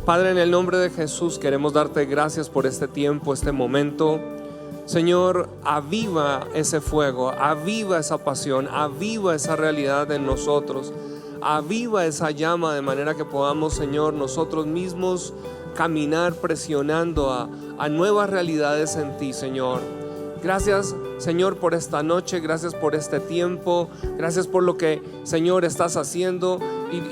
Padre, en el nombre de Jesús queremos darte gracias por este tiempo, este momento. Señor, aviva ese fuego, aviva esa pasión, aviva esa realidad en nosotros, aviva esa llama de manera que podamos, Señor, nosotros mismos caminar presionando a nuevas realidades en ti, Señor. Gracias, Señor, por esta noche, gracias por este tiempo, gracias por lo que, Señor, estás haciendo.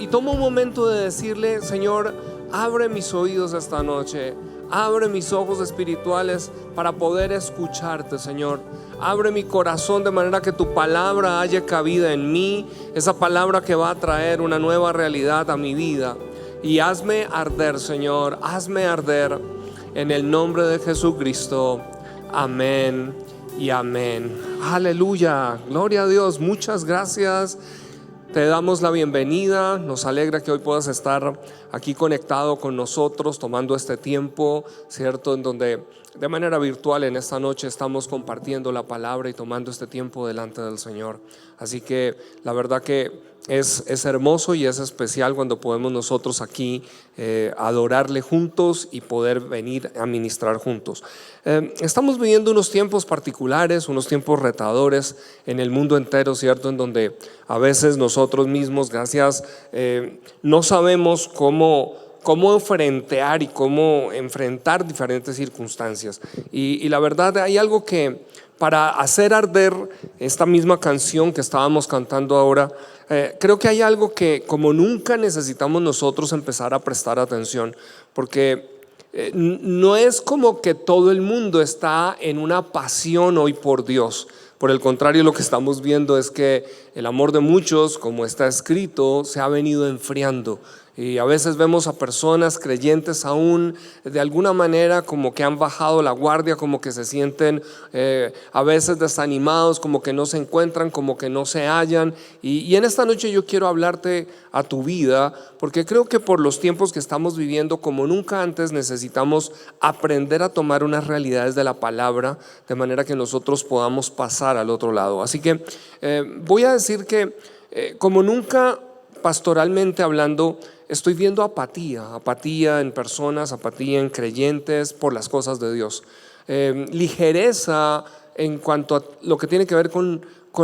Y toma un momento de decirle: Señor, abre mis oídos esta noche, abre mis ojos espirituales para poder escucharte, Señor. Abre mi corazón de manera que tu palabra haya cabida en mí, esa palabra que va a traer una nueva realidad a mi vida. Y hazme arder, Señor, hazme arder en el nombre de Jesucristo. Amén y amén. Aleluya, gloria a Dios. Muchas gracias. Te damos la bienvenida, nos alegra que hoy puedas estar aquí conectado con nosotros, tomando este tiempo, ¿cierto? En donde de manera virtual en esta noche estamos compartiendo la palabra y tomando este tiempo delante del Señor. Así que la verdad que es hermoso y es especial cuando podemos nosotros aquí adorarle juntos y poder venir a ministrar juntos. Estamos viviendo unos tiempos particulares, unos tiempos retadores en el mundo entero, ¿cierto? En donde a veces nosotros mismos, gracias, no sabemos cómo enfrentar y cómo enfrentar diferentes circunstancias. Y la verdad, hay algo que para hacer arder esta misma canción que estábamos cantando ahora, creo que hay algo que como nunca necesitamos nosotros empezar a prestar atención, porque no es como que todo el mundo está en una pasión hoy por Dios. Por el contrario, lo que estamos viendo es que el amor de muchos, como está escrito, se ha venido enfriando. Y a veces vemos a personas creyentes aún de alguna manera como que han bajado la guardia, como que se sienten a veces desanimados, como que no se encuentran, como que no se hallan. Y en esta noche yo quiero hablarte a tu vida, porque creo que por los tiempos que estamos viviendo, como nunca antes, necesitamos aprender a tomar unas realidades de la palabra, de manera que nosotros podamos pasar al otro lado. Así que voy a decir que como nunca, pastoralmente hablando, estoy viendo apatía en personas, apatía en creyentes por las cosas de Dios, ligereza en cuanto a lo que tiene que ver con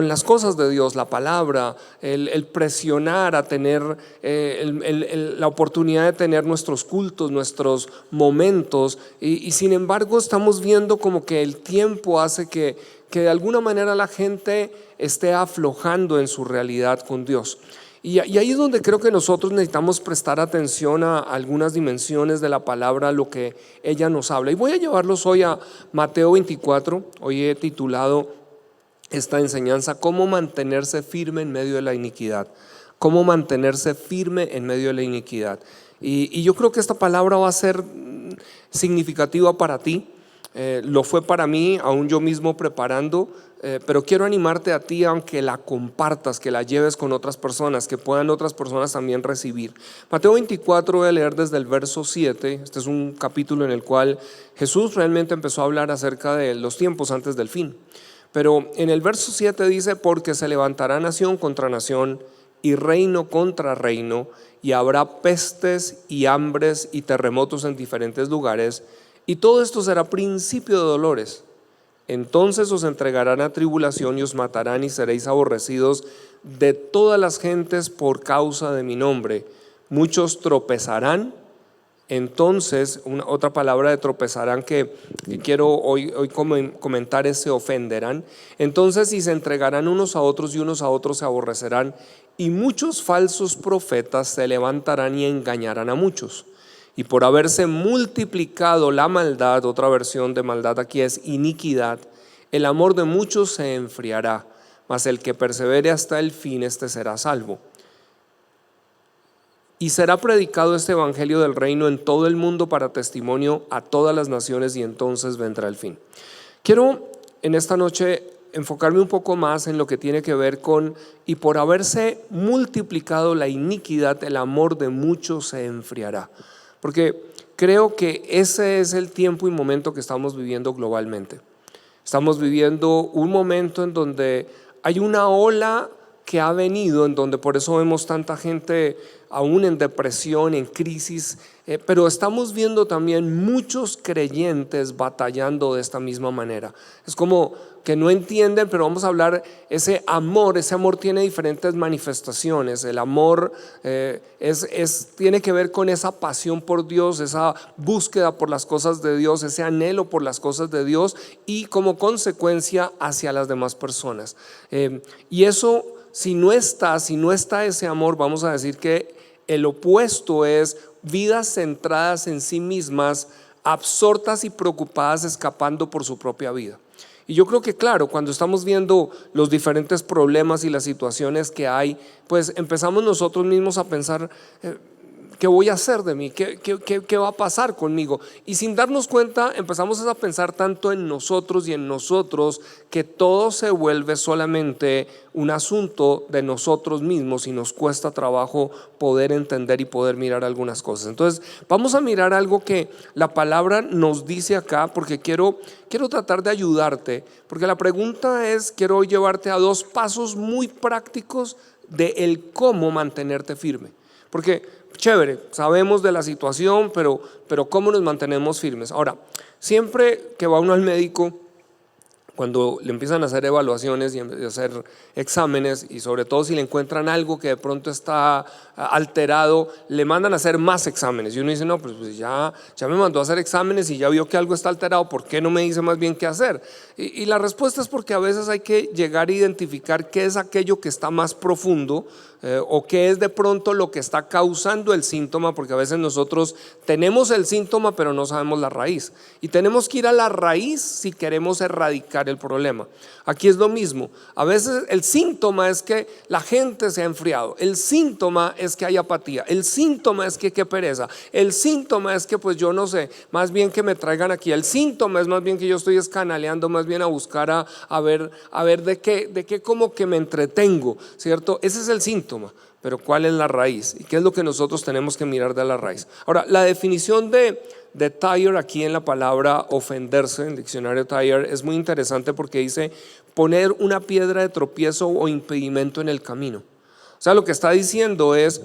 las cosas de Dios, la palabra, el presionar a tener la oportunidad de tener nuestros cultos, nuestros momentos, y sin embargo estamos viendo como que el tiempo hace que de alguna manera la gente esté aflojando en su realidad con Dios. Y ahí es donde creo que nosotros necesitamos prestar atención a algunas dimensiones de la palabra, lo que ella nos habla. Y voy a llevarlos hoy a Mateo 24. Hoy he titulado esta enseñanza: ¿Cómo mantenerse firme en medio de la iniquidad? ¿Cómo mantenerse firme en medio de la iniquidad? Y yo creo que esta palabra va a ser significativa para ti. Lo fue para mí, aún yo mismo preparando, pero quiero animarte a ti, aunque la compartas, que la lleves con otras personas, que puedan otras personas también recibir. Mateo 24, voy a leer desde el verso 7. Este es un capítulo en el cual Jesús realmente empezó a hablar acerca de los tiempos antes del fin. Pero en el verso 7 dice: porque se levantará nación contra nación y reino contra reino, y habrá pestes y hambres y terremotos en diferentes lugares, y todo esto será principio de dolores. Entonces os entregarán a tribulación y os matarán, y seréis aborrecidos de todas las gentes por causa de mi nombre. Muchos tropezarán. Entonces, otra palabra de tropezarán que quiero hoy comentar es: se ofenderán. Entonces, y se entregarán unos a otros, y unos a otros se aborrecerán, y muchos falsos profetas se levantarán y engañarán a muchos. Y por haberse multiplicado la maldad, otra versión de maldad aquí es iniquidad, el amor de muchos se enfriará, mas el que persevere hasta el fin, este será salvo. Y será predicado este evangelio del reino en todo el mundo para testimonio a todas las naciones, y entonces vendrá el fin. Quiero en esta noche enfocarme un poco más en lo que tiene que ver con: y por haberse multiplicado la iniquidad, el amor de muchos se enfriará. Porque creo que ese es el tiempo y momento que estamos viviendo globalmente. Estamos viviendo un momento en donde hay una ola que ha venido, en donde por eso vemos tanta gente aún en depresión, en crisis, pero estamos viendo también muchos creyentes batallando de esta misma manera. Es como que no entienden, pero vamos a hablar, ese amor tiene diferentes manifestaciones. El amor tiene que ver con esa pasión por Dios, esa búsqueda por las cosas de Dios, ese anhelo por las cosas de Dios y como consecuencia hacia las demás personas. Y eso, si no está ese amor, vamos a decir que el opuesto es vidas centradas en sí mismas, absortas y preocupadas, escapando por su propia vida. Y yo creo que claro, cuando estamos viendo los diferentes problemas y las situaciones que hay, pues empezamos nosotros mismos a pensar, ¿qué voy a hacer de mí? ¿Qué va a pasar conmigo? Y sin darnos cuenta empezamos a pensar tanto en nosotros y en nosotros, que todo se vuelve solamente un asunto de nosotros mismos y nos cuesta trabajo poder entender y poder mirar algunas cosas. Entonces vamos a mirar algo que la palabra nos dice acá, porque quiero tratar de ayudarte, porque la pregunta es, quiero llevarte a dos pasos muy prácticos de el cómo mantenerte firme. Porque chévere, sabemos de la situación, pero ¿cómo nos mantenemos firmes? Ahora, siempre que va uno al médico, cuando le empiezan a hacer evaluaciones y a hacer exámenes, y sobre todo si le encuentran algo que de pronto está alterado, le mandan a hacer más exámenes. Y uno dice, no, pues ya me mandó a hacer exámenes y ya vio que algo está alterado, ¿por qué no me dice más bien qué hacer? Y la respuesta es porque a veces hay que llegar a identificar qué es aquello que está más profundo, o qué es de pronto lo que está causando el síntoma, porque a veces nosotros tenemos el síntoma pero no sabemos la raíz, y tenemos que ir a la raíz si queremos erradicar el problema. Aquí es lo mismo, a veces el síntoma es que la gente se ha enfriado, el síntoma es que hay apatía, el síntoma es que qué pereza, el síntoma es que pues yo no sé, más bien que me traigan aquí, el síntoma es más bien que yo estoy escanaleando más bien a buscar a ver de qué como que me entretengo, ¿cierto? Ese es el síntoma. Pero ¿cuál es la raíz? ¿Y qué es lo que nosotros tenemos que mirar de la raíz? Ahora, la definición de Tyler aquí en la palabra ofenderse, en el diccionario Tyler, es muy interesante porque dice poner una piedra de tropiezo o impedimento en el camino. O sea, lo que está diciendo es,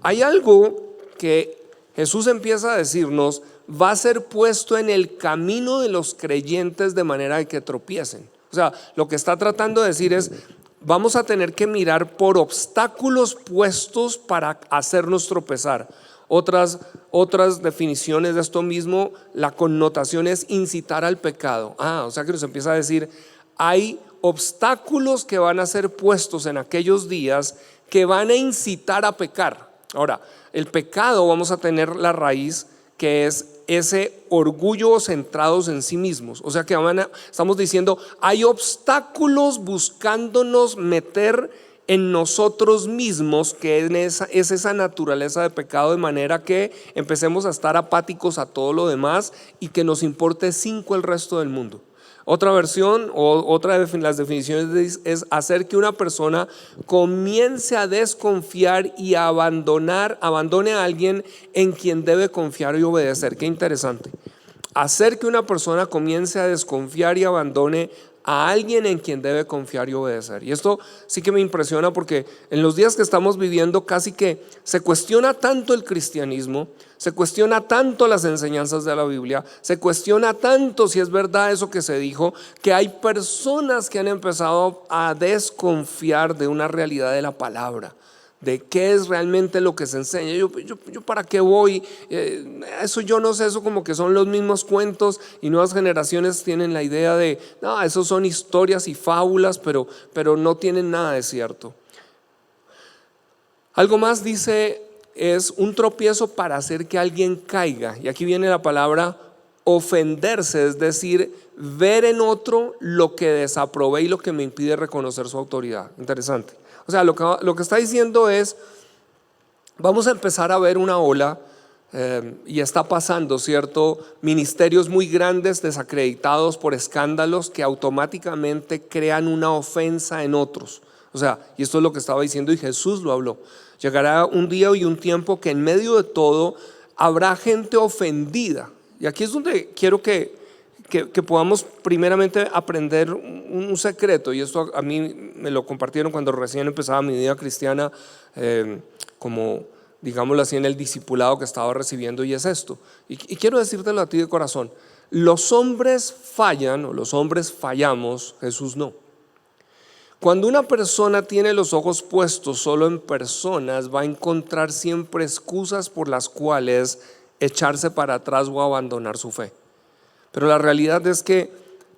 hay algo que Jesús empieza a decirnos, va a ser puesto en el camino de los creyentes de manera de que tropiecen. O sea, lo que está tratando de decir es, vamos a tener que mirar por obstáculos puestos para hacernos tropezar. Otras definiciones de esto mismo, la connotación es incitar al pecado. O sea que nos empieza a decir, hay obstáculos que van a ser puestos en aquellos días que van a incitar a pecar. Ahora, el pecado, vamos a tener la raíz que es ese orgullo centrados en sí mismos. O sea que estamos diciendo, hay obstáculos buscándonos meter en nosotros mismos, que es esa naturaleza de pecado, de manera que empecemos a estar apáticos a todo lo demás y que nos importe 5 el resto del mundo. Otra versión o otra de las definiciones es hacer que una persona comience a desconfiar y abandone a alguien en quien debe confiar y obedecer. Qué interesante. Hacer que una persona comience a desconfiar y abandone a alguien en quien debe confiar y obedecer. Y esto sí que me impresiona, porque en los días que estamos viviendo casi que se cuestiona tanto el cristianismo, se cuestiona tanto las enseñanzas de la Biblia, se cuestiona tanto si es verdad eso que se dijo, que hay personas que han empezado a desconfiar de una realidad de la palabra, de qué es realmente lo que se enseña. Yo para qué voy, eso yo no sé, eso como que son los mismos cuentos, y nuevas generaciones tienen la idea de, no, eso son historias y fábulas, pero no tienen nada de cierto. Algo más dice, es un tropiezo para hacer que alguien caiga, y aquí viene la palabra ofenderse, es decir, ver en otro lo que desaprobé y lo que me impide reconocer su autoridad. Interesante. O sea, lo que está diciendo es, vamos a empezar a ver una ola, y está pasando, ¿cierto? Ministerios muy grandes desacreditados por escándalos que automáticamente crean una ofensa en otros. O sea, y esto es lo que estaba diciendo, y Jesús lo habló. Llegará un día y un tiempo que en medio de todo habrá gente ofendida. Y aquí es donde quiero que que podamos primeramente aprender un secreto, y esto a mí me lo compartieron cuando recién empezaba mi vida cristiana, como digámoslo así, en el discipulado que estaba recibiendo, y es esto, y quiero decírtelo a ti de corazón: los hombres fallan, o los hombres fallamos, Jesús no. Cuando una persona tiene los ojos puestos solo en personas, va a encontrar siempre excusas por las cuales echarse para atrás o abandonar su fe. Pero la realidad es que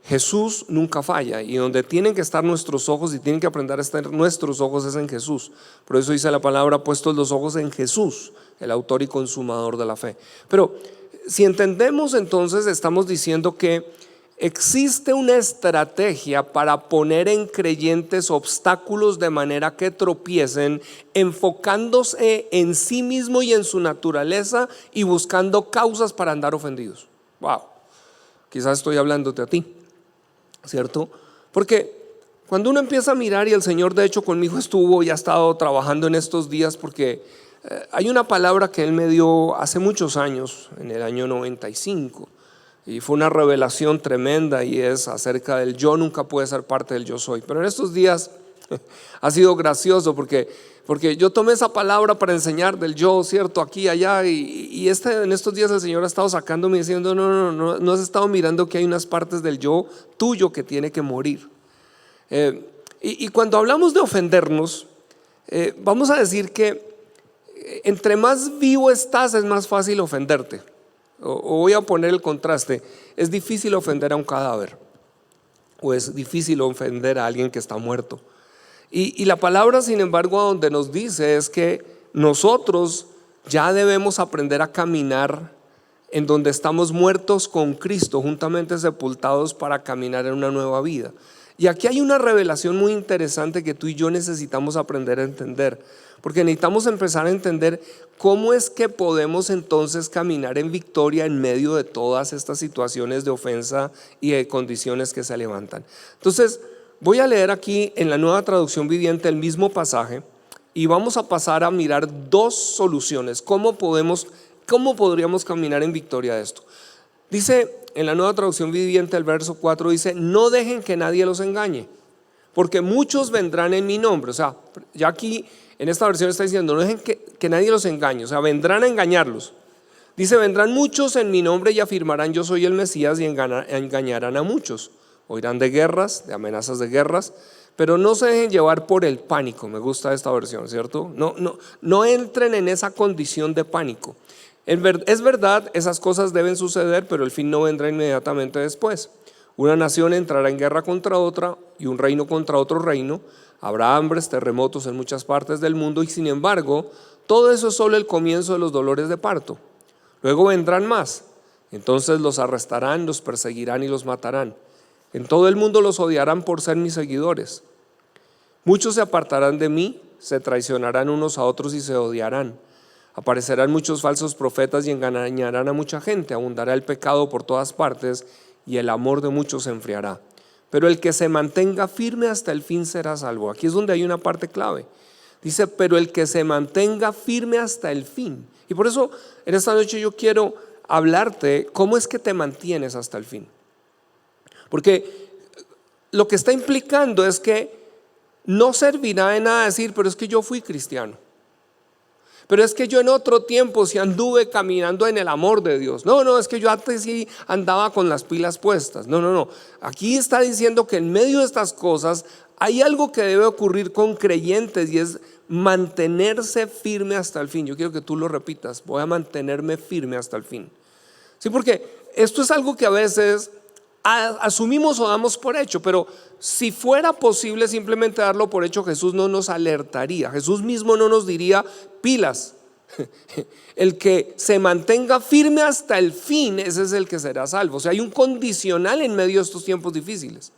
Jesús nunca falla, y donde tienen que estar nuestros ojos y tienen que aprender a estar nuestros ojos es en Jesús. Por eso dice la palabra: puestos los ojos en Jesús, el autor y consumador de la fe. Pero si entendemos, entonces estamos diciendo que existe una estrategia para poner en creyentes obstáculos de manera que tropiecen, enfocándose en sí mismo y en su naturaleza y buscando causas para andar ofendidos. Wow, quizás estoy hablándote a ti, ¿cierto? Porque cuando uno empieza a mirar, y el Señor de hecho conmigo estuvo y ha estado trabajando en estos días, porque hay una palabra que Él me dio hace muchos años, en el año 95, y fue una revelación tremenda, y es acerca del yo nunca puede ser parte del yo soy. Pero en estos días ha sido gracioso porque yo tomé esa palabra para enseñar del yo, cierto, aquí y allá, y en estos días el Señor ha estado sacándome diciendo: no has estado mirando que hay unas partes del yo tuyo que tiene que morir. Y cuando hablamos de ofendernos, vamos a decir que entre más vivo estás es más fácil ofenderte. O voy a poner el contraste: es difícil ofender a un cadáver, o es difícil ofender a alguien que está muerto. Y la palabra, sin embargo, donde nos dice es que nosotros ya debemos aprender a caminar en donde estamos muertos con Cristo, juntamente sepultados para caminar en una nueva vida. Y aquí hay una revelación muy interesante que tú y yo necesitamos aprender a entender, porque necesitamos empezar a entender cómo es que podemos entonces caminar en victoria en medio de todas estas situaciones de ofensa y de condiciones que se levantan. Entonces voy a leer aquí en la Nueva Traducción Viviente el mismo pasaje, y vamos a pasar a mirar dos soluciones. ¿Cómo podríamos caminar en victoria de esto? Dice en la Nueva Traducción Viviente, el verso 4 dice: no dejen que nadie los engañe, porque muchos vendrán en mi nombre. O sea, ya aquí en esta versión está diciendo: no dejen que nadie los engañe, o sea, vendrán a engañarlos. Dice: vendrán muchos en mi nombre y afirmarán yo soy el Mesías, y engañarán a muchos. Oirán de guerras, de amenazas de guerras, pero no se dejen llevar por el pánico. Me gusta esta versión, ¿cierto? No entren en esa condición de pánico. Es verdad, esas cosas deben suceder, pero el fin no vendrá inmediatamente después. Una nación entrará en guerra contra otra, y un reino contra otro reino. Habrá hambres, terremotos en muchas partes del mundo, y sin embargo, todo eso es solo el comienzo de los dolores de parto. Luego vendrán más. Entonces los arrestarán, los perseguirán y los matarán. En todo el mundo los odiarán por ser mis seguidores. Muchos se apartarán de mí, se traicionarán unos a otros y se odiarán. Aparecerán muchos falsos profetas y engañarán a mucha gente. Abundará el pecado por todas partes, y el amor de muchos se enfriará. Pero el que se mantenga firme hasta el fin será salvo. Aquí es donde hay una parte clave. Dice: pero el que se mantenga firme hasta el fin. Y por eso en esta noche yo quiero hablarte cómo es que te mantienes hasta el fin. Porque lo que está implicando es que no servirá de nada decir: pero es que yo fui cristiano, pero es que yo en otro tiempo sí anduve caminando en el amor de Dios. No, es que yo antes sí andaba con las pilas puestas. No. Aquí está diciendo que en medio de estas cosas hay algo que debe ocurrir con creyentes, y es mantenerse firme hasta el fin. Yo quiero que tú lo repitas: voy a mantenerme firme hasta el fin. Sí, porque esto es algo que a veces asumimos o damos por hecho, pero si fuera posible simplemente darlo por hecho, Jesús no nos alertaría. Jesús mismo no nos diría: pilas, el que se mantenga firme hasta el fin, ese es el que será salvo. O sea, hay un condicional en medio de estos tiempos difíciles,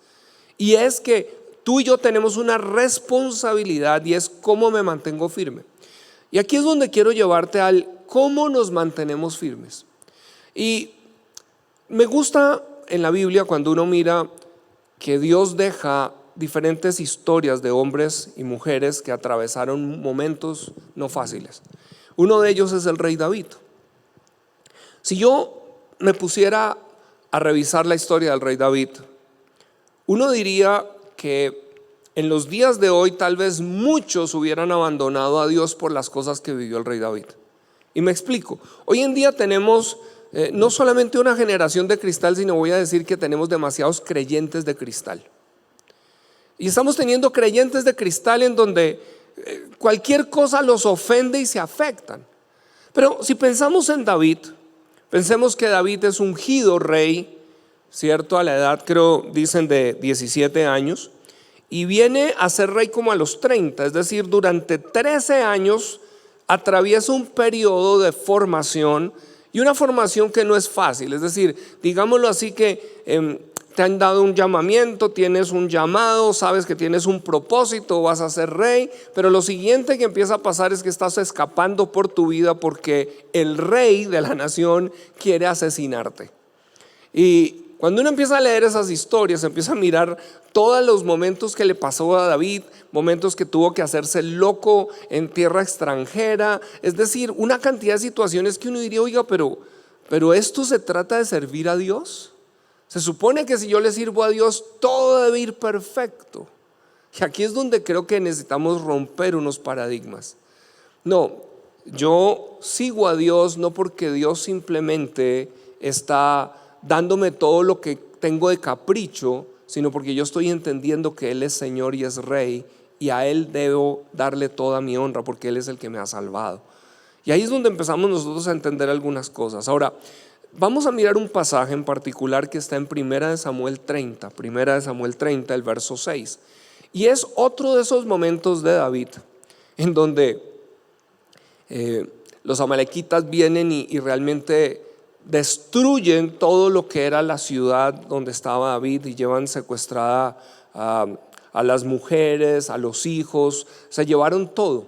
y es que tú y yo tenemos una responsabilidad, y es cómo me mantengo firme. Y aquí es donde quiero llevarte al cómo nos mantenemos firmes. Y me gusta en la Biblia cuando uno mira que Dios deja diferentes historias de hombres y mujeres que atravesaron momentos no fáciles. Uno de ellos es el rey David. Si yo me pusiera a revisar la historia del rey David, uno diría que en los días de hoy tal vez muchos hubieran abandonado a Dios por las cosas que vivió el rey David. Y me explico. Hoy en día tenemos no solamente una generación de cristal, sino voy a decir que tenemos demasiados creyentes de cristal. Y estamos teniendo creyentes de cristal en donde cualquier cosa los ofende y se afectan. Pero si pensamos en David, pensemos que David es ungido rey, ¿cierto? A la edad, creo, dicen de 17 años. Y viene a ser rey como a los 30, es decir, durante 13 años atraviesa un periodo de formación, y una formación que no es fácil. Es decir, digámoslo así, que te han dado un llamamiento, tienes un llamado, sabes que tienes un propósito, vas a ser rey, pero lo siguiente que empieza a pasar es que estás escapando por tu vida porque el rey de la nación quiere asesinarte. Y cuando uno empieza a leer esas historias, empieza a mirar todos los momentos que le pasó a David, momentos que tuvo que hacerse loco en tierra extranjera, es decir, una cantidad de situaciones que uno diría, oiga, pero esto se trata de servir a Dios. Se supone que si yo le sirvo a Dios, todo debe ir perfecto. Y aquí es donde creo que necesitamos romper unos paradigmas. No, yo sigo a Dios no porque Dios simplemente está dándome todo lo que tengo de capricho, sino porque yo estoy entendiendo que Él es Señor y es Rey, y a Él debo darle toda mi honra porque Él es el que me ha salvado. Y ahí es donde empezamos nosotros a entender algunas cosas. Ahora, vamos a mirar un pasaje en particular que está en 1 Samuel 30, el verso 6. Y es otro de esos momentos de David en donde los amalequitas vienen y realmente destruyen todo lo que era la ciudad donde estaba David y llevan secuestrada a las mujeres, a los hijos, se llevaron todo.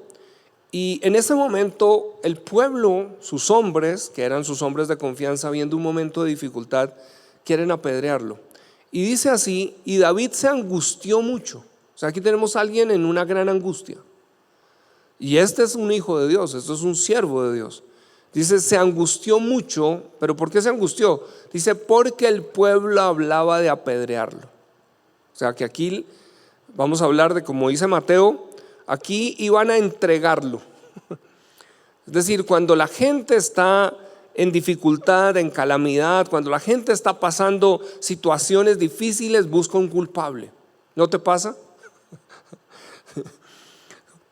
Y en ese momento el pueblo, sus hombres, que eran sus hombres de confianza, viendo un momento de dificultad, quieren apedrearlo. Y dice así: y David se angustió mucho. O sea, aquí tenemos a alguien en una gran angustia. Y este es un hijo de Dios, esto es un siervo de Dios. Dice, se angustió mucho. ¿Pero por qué se angustió? Dice, porque el pueblo hablaba de apedrearlo. O sea, que aquí vamos a hablar de, como dice Mateo, aquí iban a entregarlo. Es decir, cuando la gente está en dificultad, en calamidad, cuando la gente está pasando situaciones difíciles, busca un culpable. ¿No te pasa?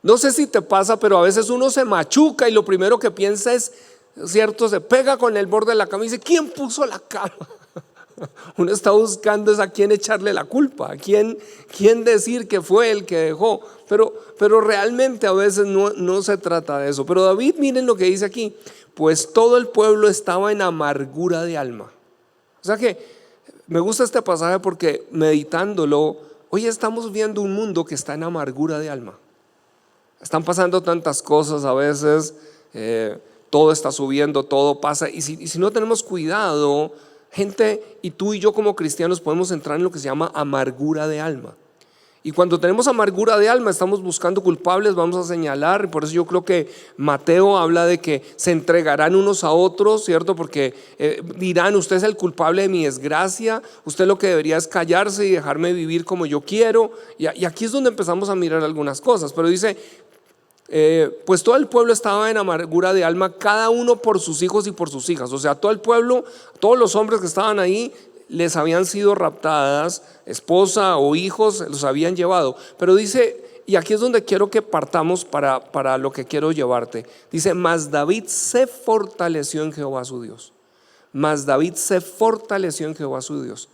No sé si te pasa, pero a veces uno se machuca y lo primero que piensa es, ¿cierto? Se pega con el borde de la cama y dice, ¿quién puso la cama? Uno está buscando es a quién echarle la culpa, a quién decir que fue el que dejó. Pero realmente a veces no se trata de eso. Pero David, miren lo que dice aquí: pues todo el pueblo estaba en amargura de alma. O sea que me gusta este pasaje porque meditándolo, hoy estamos viendo un mundo que está en amargura de alma. Están pasando tantas cosas a veces, todo está subiendo, todo pasa, y si no tenemos cuidado, gente, y tú y yo como cristianos podemos entrar en lo que se llama amargura de alma. Y cuando tenemos amargura de alma, estamos buscando culpables, vamos a señalar. Y por eso yo creo que Mateo habla de que se entregarán unos a otros, ¿cierto? Porque dirán, usted es el culpable de mi desgracia, usted lo que debería es callarse y dejarme vivir como yo quiero. Y aquí es donde empezamos a mirar algunas cosas. Pero dice, pues todo el pueblo estaba en amargura de alma, cada uno por sus hijos y por sus hijas. O sea, todo el pueblo, todos los hombres que estaban ahí, les habían sido raptadas, esposa o hijos los habían llevado. Pero dice, y aquí es donde quiero que partamos para lo que quiero llevarte. Dice, mas David se fortaleció en Jehová su Dios. Mas David se fortaleció en Jehová su Dios.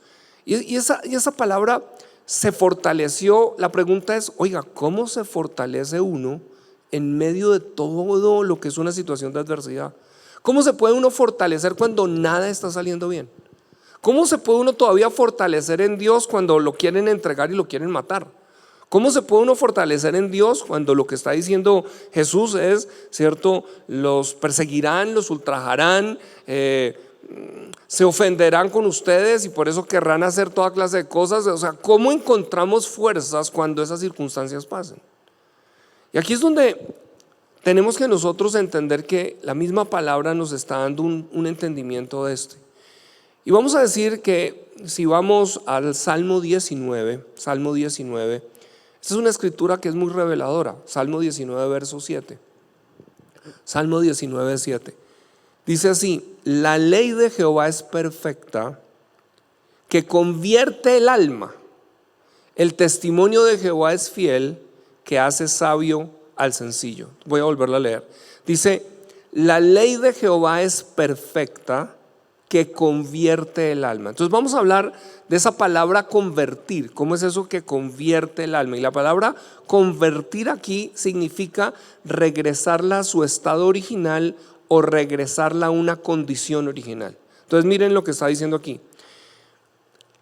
Y esa palabra se fortaleció, la pregunta es, oiga, ¿cómo se fortalece uno en medio de todo lo que es una situación de adversidad? ¿Cómo se puede uno fortalecer cuando nada está saliendo bien? ¿Cómo se puede uno todavía fortalecer en Dios cuando lo quieren entregar y lo quieren matar? ¿Cómo se puede uno fortalecer en Dios cuando lo que está diciendo Jesús es, ¿cierto? Los perseguirán, los ultrajarán, se ofenderán con ustedes y por eso querrán hacer toda clase de cosas. O sea, ¿cómo encontramos fuerzas cuando esas circunstancias pasen? Y aquí es donde tenemos que nosotros entender que la misma palabra nos está dando un entendimiento de esto. Y vamos a decir que si vamos al Salmo 19, esta es una escritura que es muy reveladora. Salmo 19, verso 7. Salmo 19, 7. Dice así: la ley de Jehová es perfecta, que convierte el alma. El testimonio de Jehová es fiel, que hace sabio al sencillo. Voy a volverla a leer. Dice: la ley de Jehová es perfecta, que convierte el alma. Entonces vamos a hablar de esa palabra convertir. ¿Cómo es eso que convierte el alma? Y la palabra convertir aquí significa regresarla a su estado original o regresarla a una condición original. Entonces miren lo que está diciendo aquí.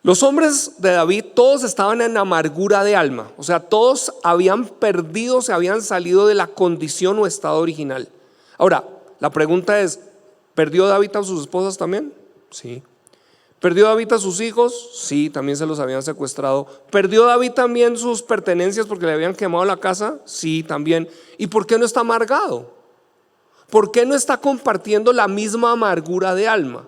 Los hombres de David todos estaban en amargura de alma, o sea, todos habían perdido, se habían salido de la condición o estado original. Ahora, la pregunta es: ¿perdió David a sus esposas también? Sí. ¿Perdió David a sus hijos? Sí, también se los habían secuestrado. ¿Perdió David también sus pertenencias porque le habían quemado la casa? Sí, también. ¿Y por qué no está amargado? ¿Por qué no está compartiendo la misma amargura de alma?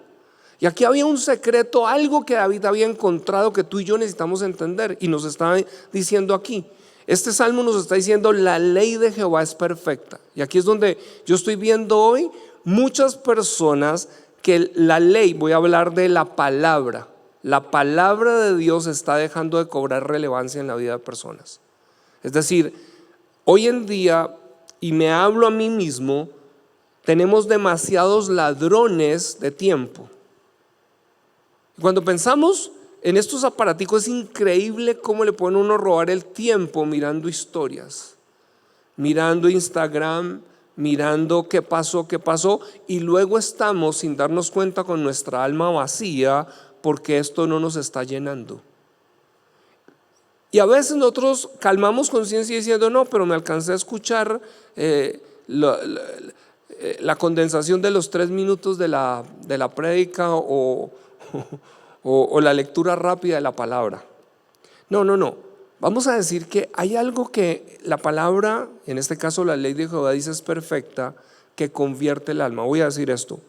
Y aquí había un secreto, algo que David había encontrado que tú y yo necesitamos entender, y nos está diciendo aquí. Este salmo nos está diciendo: la ley de Jehová es perfecta. Y aquí es donde yo estoy viendo hoy muchas personas que la ley, voy a hablar de la palabra de Dios está dejando de cobrar relevancia en la vida de personas. Es decir, hoy en día, y me hablo a mí mismo, tenemos demasiados ladrones de tiempo. Cuando pensamos en estos aparaticos, es increíble cómo le pueden uno robar el tiempo mirando historias, mirando Instagram, mirando qué pasó, y luego estamos sin darnos cuenta con nuestra alma vacía porque esto no nos está llenando. Y a veces nosotros calmamos conciencia diciendo: no, pero me alcancé a escuchar la condensación de los 3 minutos de la prédica o la lectura rápida de la palabra. No. Vamos a decir que hay algo que la palabra, en este caso la ley de Jehová, dice es perfecta, que convierte el alma. Voy a decir esto: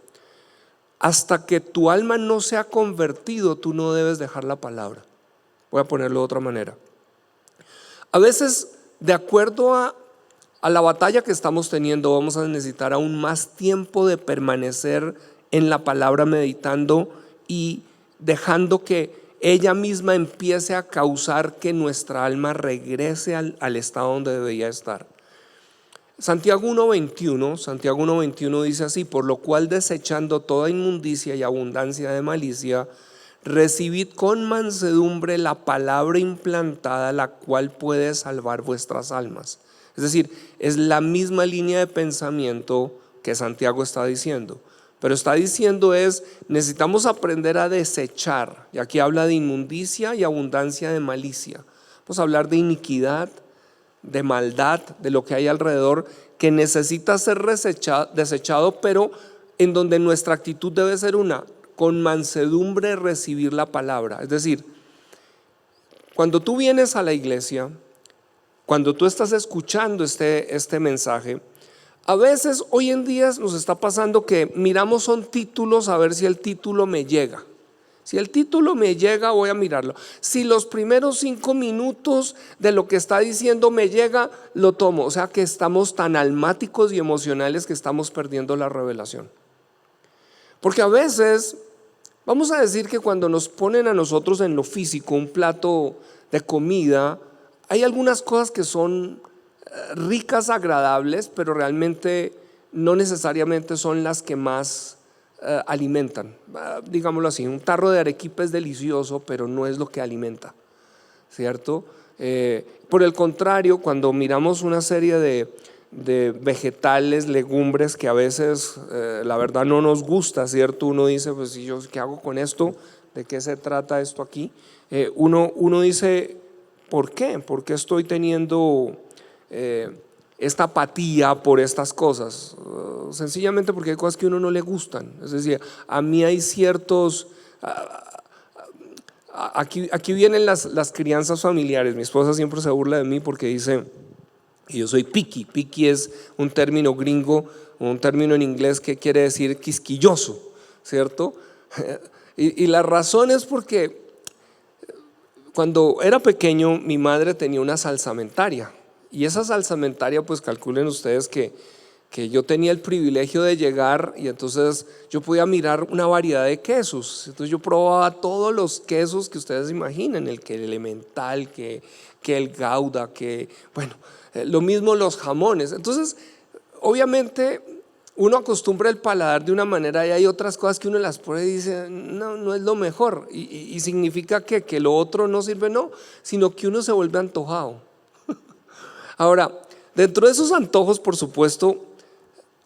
hasta que tu alma no sea convertido, tú no debes dejar la palabra. Voy a ponerlo de otra manera. A veces, de acuerdo a la batalla que estamos teniendo, vamos a necesitar aún más tiempo de permanecer en la palabra, meditando y dejando que ella misma empiece a causar que nuestra alma regrese al estado donde debería estar. Santiago 1:21 dice así: por lo cual, desechando toda inmundicia y abundancia de malicia, recibid con mansedumbre la palabra implantada, la cual puede salvar vuestras almas. Es decir, es la misma línea de pensamiento que Santiago está diciendo. Pero está diciendo necesitamos aprender a desechar. Y aquí habla de inmundicia y abundancia de malicia. Vamos a hablar de iniquidad, de maldad, de lo que hay alrededor, que necesita ser desechado, pero en donde nuestra actitud debe ser con mansedumbre recibir la palabra. Es decir, cuando tú vienes a la iglesia, cuando tú estás escuchando este mensaje, a veces hoy en día nos está pasando que miramos son títulos a ver si el título me llega. Si el título me llega, voy a mirarlo. Si los primeros 5 minutos de lo que está diciendo me llega, lo tomo. O sea que estamos tan almáticos y emocionales que estamos perdiendo la revelación. Porque a veces, vamos a decir que cuando nos ponen a nosotros en lo físico un plato de comida, hay algunas cosas que son ricas, agradables, pero realmente no necesariamente son las que más alimentan. Digámoslo así, un tarro de arequipe es delicioso, pero no es lo que alimenta, ¿cierto? Por el contrario, cuando miramos una serie de vegetales, legumbres que a veces la verdad no nos gusta, ¿cierto? Uno dice: pues si yo, ¿qué hago con esto? ¿De qué se trata esto aquí? Uno dice: ¿por qué? ¿Por qué estoy teniendo esta apatía por estas cosas? Sencillamente porque hay cosas que a uno no le gustan. Es decir, a mí hay ciertos aquí vienen las crianzas familiares. Mi esposa siempre se burla de mí porque dice que yo soy picky. Picky es un término gringo, un término en inglés que quiere decir quisquilloso, ¿cierto? Y la razón es porque cuando era pequeño mi madre tenía una salsamentaria. Y esa salsamentaria, pues calculen ustedes que yo tenía el privilegio de llegar y entonces yo podía mirar una variedad de quesos. Entonces yo probaba todos los quesos que ustedes imaginen, el Elemental, que el Gouda, bueno, lo mismo los jamones. Entonces, obviamente uno acostumbra el paladar de una manera y hay otras cosas que uno las prueba y dice, no es lo mejor. Y significa que lo otro no sirve, no, sino que uno se vuelve antojado. Ahora, dentro de esos antojos, por supuesto,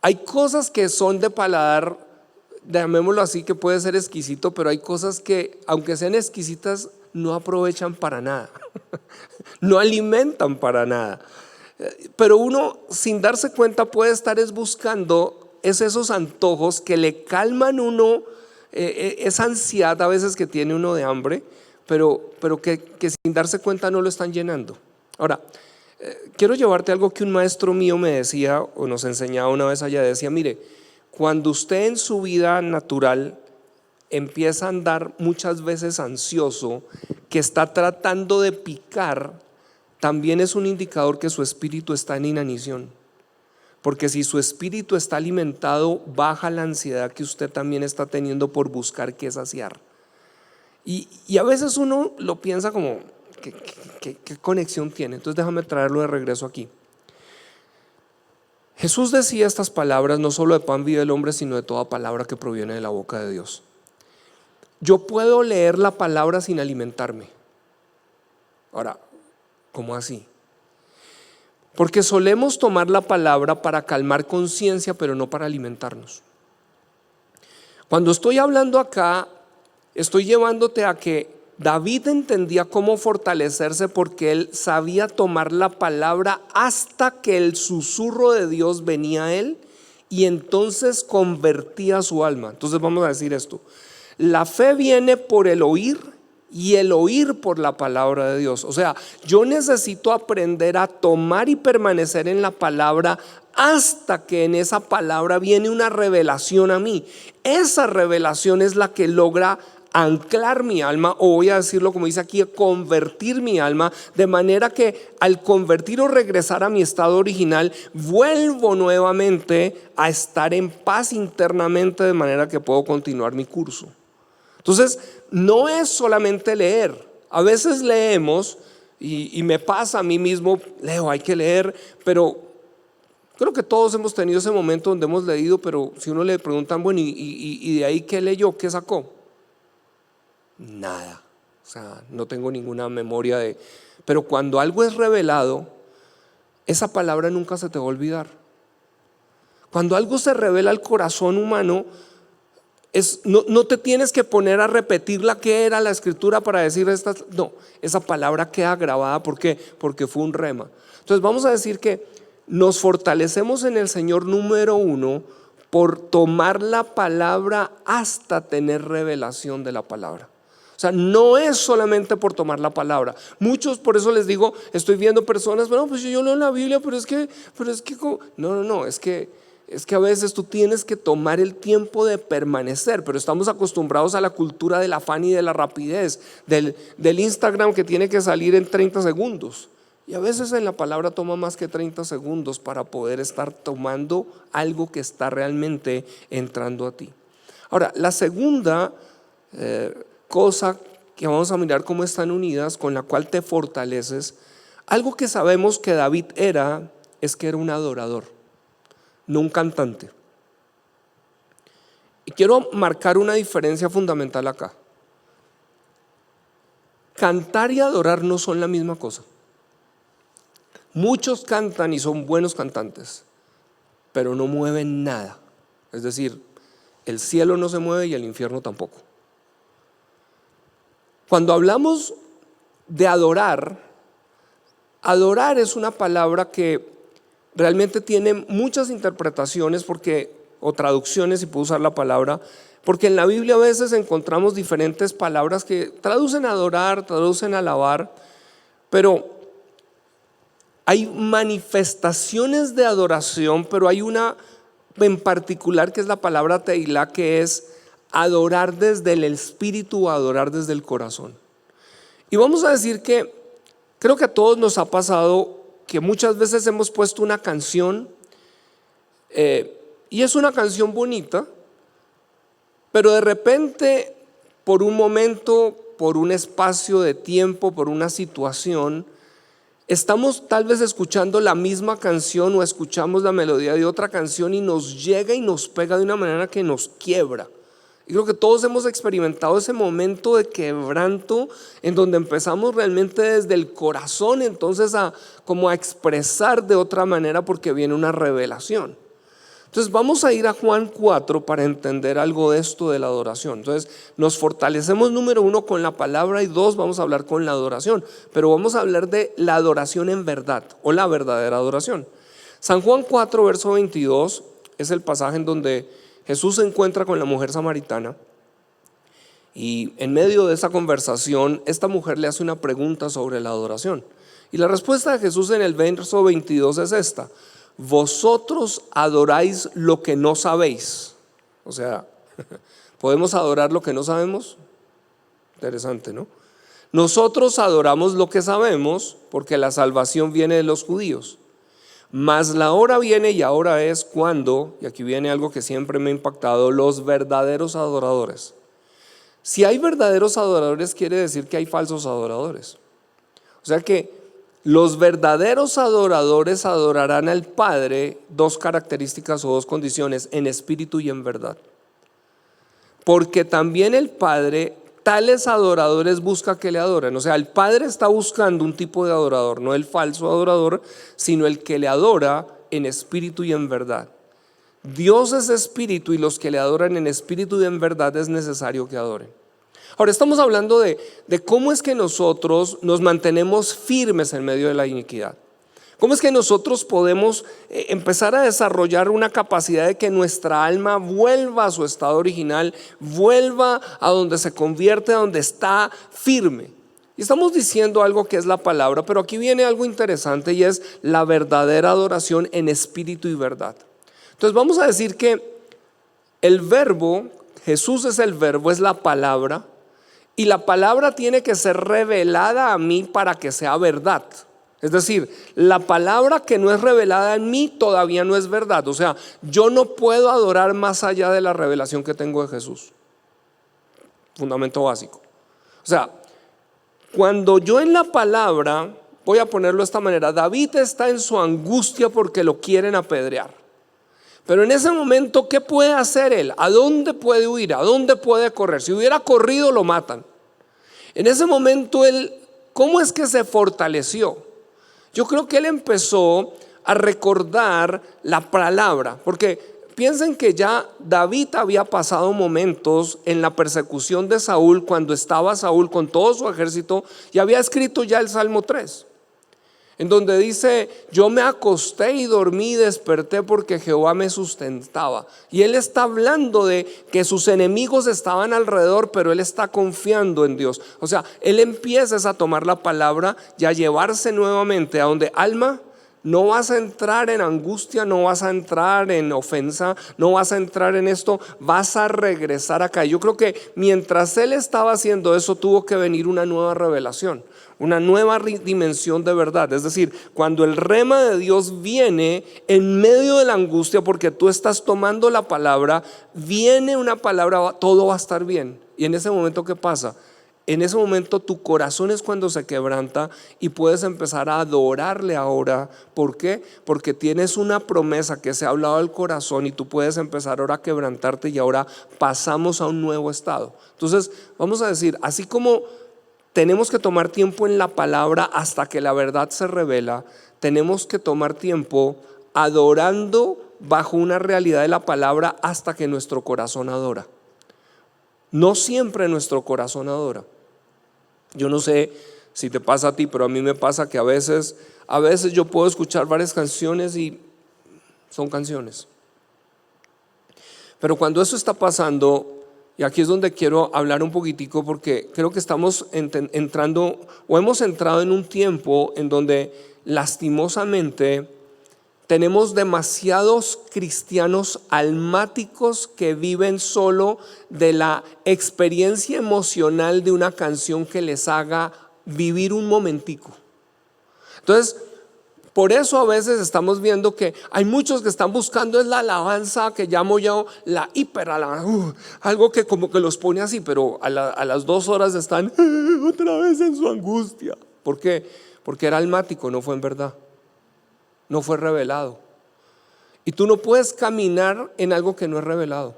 hay cosas que son de paladar, llamémoslo así, que puede ser exquisito, pero hay cosas que, aunque sean exquisitas, no aprovechan para nada, no alimentan para nada. Pero uno, sin darse cuenta, puede estar buscando esos antojos que le calman uno, esa ansiedad a veces que tiene uno de hambre, pero que sin darse cuenta no lo están llenando. Ahora, quiero llevarte algo que un maestro mío me decía o nos enseñaba una vez allá. Decía, mire, cuando usted en su vida natural empieza a andar muchas veces ansioso, que está tratando de picar, también es un indicador que su espíritu está en inanición. Porque si su espíritu está alimentado, baja la ansiedad que usted también está teniendo por buscar qué saciar. Y a veces uno lo piensa como, ¿qué conexión tiene? Entonces déjame traerlo de regreso aquí. Jesús decía estas palabras: no solo de pan vive el hombre, sino de toda palabra que proviene de la boca de Dios. Yo puedo leer la palabra sin alimentarme. Ahora, ¿cómo así? Porque solemos tomar la palabra para calmar conciencia, pero no para alimentarnos. Cuando estoy hablando acá, estoy llevándote a que David entendía cómo fortalecerse, porque él sabía tomar la palabra hasta que el susurro de Dios venía a él y entonces convertía su alma. Entonces vamos a decir esto: la fe viene por el oír y el oír por la palabra de Dios. O sea, yo necesito aprender a tomar y permanecer en la palabra hasta que en esa palabra viene una revelación a mí. Esa revelación es la que logra anclar mi alma, o voy a decirlo como dice aquí, convertir mi alma, de manera que al convertir o regresar a mi estado original, vuelvo nuevamente a estar en paz internamente, de manera que puedo continuar mi curso. Entonces, no es solamente leer. A veces leemos y me pasa a mí mismo, leo, hay que leer, pero creo que todos hemos tenido ese momento donde hemos leído, pero si uno le preguntan, bueno, ¿y de ahí qué leyó? ¿Qué sacó? Nada. O sea, no tengo ninguna memoria de... Pero cuando algo es revelado, esa palabra nunca se te va a olvidar. Cuando algo se revela al corazón humano, no te tienes que poner a repetir la que era la escritura para decir estas. No, esa palabra queda grabada. ¿Por qué? Porque fue un rema. Entonces vamos a decir que nos fortalecemos en el Señor, número uno, por tomar la palabra hasta tener revelación de la palabra. O sea, no es solamente por tomar la palabra. Muchos, por eso les digo, estoy viendo personas, bueno, pues yo leo la Biblia, pero es que no, es que a veces tú tienes que tomar el tiempo de permanecer, pero estamos acostumbrados a la cultura del afán y de la rapidez, del Instagram que tiene que salir en 30 segundos. Y a veces en la palabra toma más que 30 segundos para poder estar tomando algo que está realmente entrando a ti. Ahora, la segunda cosa que vamos a mirar cómo están unidas, con la cual te fortaleces, algo que sabemos que David es que era un adorador, no un cantante. Y quiero marcar una diferencia fundamental acá. Cantar y adorar no son la misma cosa. Muchos cantan y son buenos cantantes, pero no mueven nada. Es decir, el cielo no se mueve y el infierno tampoco. Cuando hablamos de adorar es una palabra que realmente tiene muchas interpretaciones o traducciones, si puedo usar la palabra, porque en la Biblia a veces encontramos diferentes palabras que traducen adorar, traducen alabar, pero hay manifestaciones de adoración, pero hay una en particular que es la palabra teilá, que es adorar desde el espíritu o adorar desde el corazón. Y vamos a decir que creo que a todos nos ha pasado que muchas veces hemos puesto una canción y es una canción bonita, pero de repente, por un momento, por un espacio de tiempo, por una situación, estamos tal vez escuchando la misma canción o escuchamos la melodía de otra canción y nos llega y nos pega de una manera que nos quiebra. Y creo que todos hemos experimentado ese momento de quebranto en donde empezamos realmente desde el corazón entonces como a expresar de otra manera porque viene una revelación. Entonces vamos a ir a Juan 4 para entender algo de esto de la adoración. Entonces nos fortalecemos, número 1, con la palabra, y 2, vamos a hablar con la adoración. Pero vamos a hablar de la adoración en verdad o la verdadera adoración. San Juan 4 verso 22 es el pasaje en donde Jesús se encuentra con la mujer samaritana y en medio de esa conversación esta mujer le hace una pregunta sobre la adoración. Y la respuesta de Jesús en el verso 22 es esta: vosotros adoráis lo que no sabéis. O sea, ¿podemos adorar lo que no sabemos? Interesante, ¿no? Nosotros adoramos lo que sabemos porque la salvación viene de los judíos. Mas la hora viene y ahora es cuando, y aquí viene algo que siempre me ha impactado, los verdaderos adoradores. Si hay verdaderos adoradores, quiere decir que hay falsos adoradores. O sea que los verdaderos adoradores adorarán al Padre, 2 características o 2 condiciones: en espíritu y en verdad. Porque también el Padre tales adoradores busca que le adoren. O sea, el Padre está buscando un tipo de adorador, no el falso adorador, sino el que le adora en espíritu y en verdad. Dios es espíritu y los que le adoran en espíritu y en verdad es necesario que adoren. Ahora estamos hablando de cómo es que nosotros nos mantenemos firmes en medio de la iniquidad. ¿Cómo es que nosotros podemos empezar a desarrollar una capacidad de que nuestra alma vuelva a su estado original, vuelva a donde se convierte, a donde está firme? Y estamos diciendo algo que es la palabra, pero aquí viene algo interesante y es la verdadera adoración en espíritu y verdad. Entonces vamos a decir que el verbo, Jesús es el verbo, es la palabra, y la palabra tiene que ser revelada a mí para que sea verdad. Es decir, la palabra que no es revelada en mí todavía no es verdad. O sea, yo no puedo adorar más allá de la revelación que tengo de Jesús. Fundamento básico. O sea, cuando yo en la palabra, voy a ponerlo de esta manera, David está en su angustia porque lo quieren apedrear. Pero en ese momento, ¿qué puede hacer él? ¿A dónde puede huir? ¿A dónde puede correr? Si hubiera corrido, lo matan. En ese momento él, ¿cómo es que se fortaleció? Yo creo que él empezó a recordar la palabra, porque piensen que ya David había pasado momentos en la persecución de Saúl, cuando estaba Saúl con todo su ejército, y había escrito ya el Salmo 3, en donde dice: yo me acosté y dormí y desperté porque Jehová me sustentaba. Y él está hablando de que sus enemigos estaban alrededor, pero él está confiando en Dios. O sea, él empieza a tomar la palabra y a llevarse nuevamente a donde: alma, no vas a entrar en angustia, no vas a entrar en ofensa, no vas a entrar en esto, vas a regresar acá. Yo creo que mientras él estaba haciendo eso, tuvo que venir una nueva revelación, una nueva dimensión de verdad. Es decir, cuando el rema de Dios viene en medio de la angustia, porque tú estás tomando la palabra, viene una palabra: todo va a estar bien. Y en ese momento, ¿qué pasa? En ese momento tu corazón es cuando se quebranta y puedes empezar a adorarle ahora. ¿Por qué? Porque tienes una promesa que se ha hablado al corazón y tú puedes empezar ahora a quebrantarte, y ahora pasamos a un nuevo estado. Entonces vamos a decir, así como tenemos que tomar tiempo en la palabra hasta que la verdad se revela, tenemos que tomar tiempo adorando bajo una realidad de la palabra hasta que nuestro corazón adora. No siempre nuestro corazón adora. Yo no sé si te pasa a ti, pero a mí me pasa que a veces yo puedo escuchar varias canciones y son canciones. Pero cuando eso está pasando, y aquí es donde quiero hablar un poquitico, porque creo que estamos entrando o hemos entrado en un tiempo en donde lastimosamente tenemos demasiados cristianos almáticos que viven solo de la experiencia emocional de una canción que les haga vivir un momentico. Entonces, por eso a veces estamos viendo que hay muchos que están buscando es la alabanza que llamo yo la hiperalabanza, algo que como que los pone así, pero a las 2 horas están otra vez en su angustia. ¿Por qué? Porque era almático, no fue en verdad, no fue revelado. Y tú no puedes caminar en algo que no es revelado.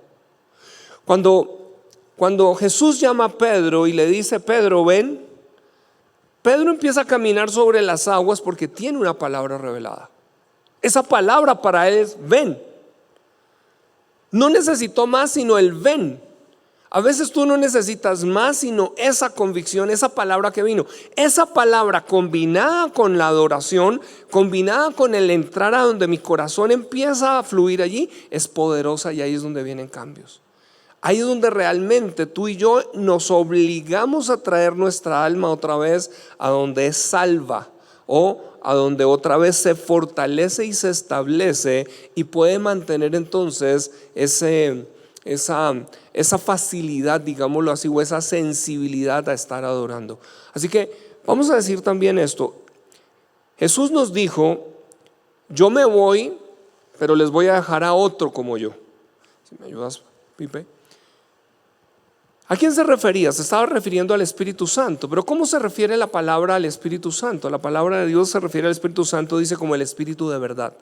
Cuando Jesús llama a Pedro y le dice: Pedro, ven, Pedro empieza a caminar sobre las aguas porque tiene una palabra revelada. Esa palabra para él es ven. No necesitó más sino el ven. A veces tú no necesitas más sino esa convicción, esa palabra que vino. Esa palabra combinada con la adoración, combinada con el entrar a donde mi corazón empieza a fluir allí, es poderosa, y ahí es donde vienen cambios. Ahí es donde realmente tú y yo nos obligamos a traer nuestra alma otra vez a donde es salva, o a donde otra vez se fortalece y se establece y puede mantener entonces esa facilidad, digámoslo así, o esa sensibilidad a estar adorando. Así que vamos a decir también esto. Jesús nos dijo: yo me voy, pero les voy a dejar a otro como yo. Si me ayudas, Pipe. ¿A quién se refería? Se estaba refiriendo al Espíritu Santo. Pero ¿cómo se refiere la palabra al Espíritu Santo? La palabra de Dios se refiere al Espíritu Santo, dice, como el Espíritu de verdad.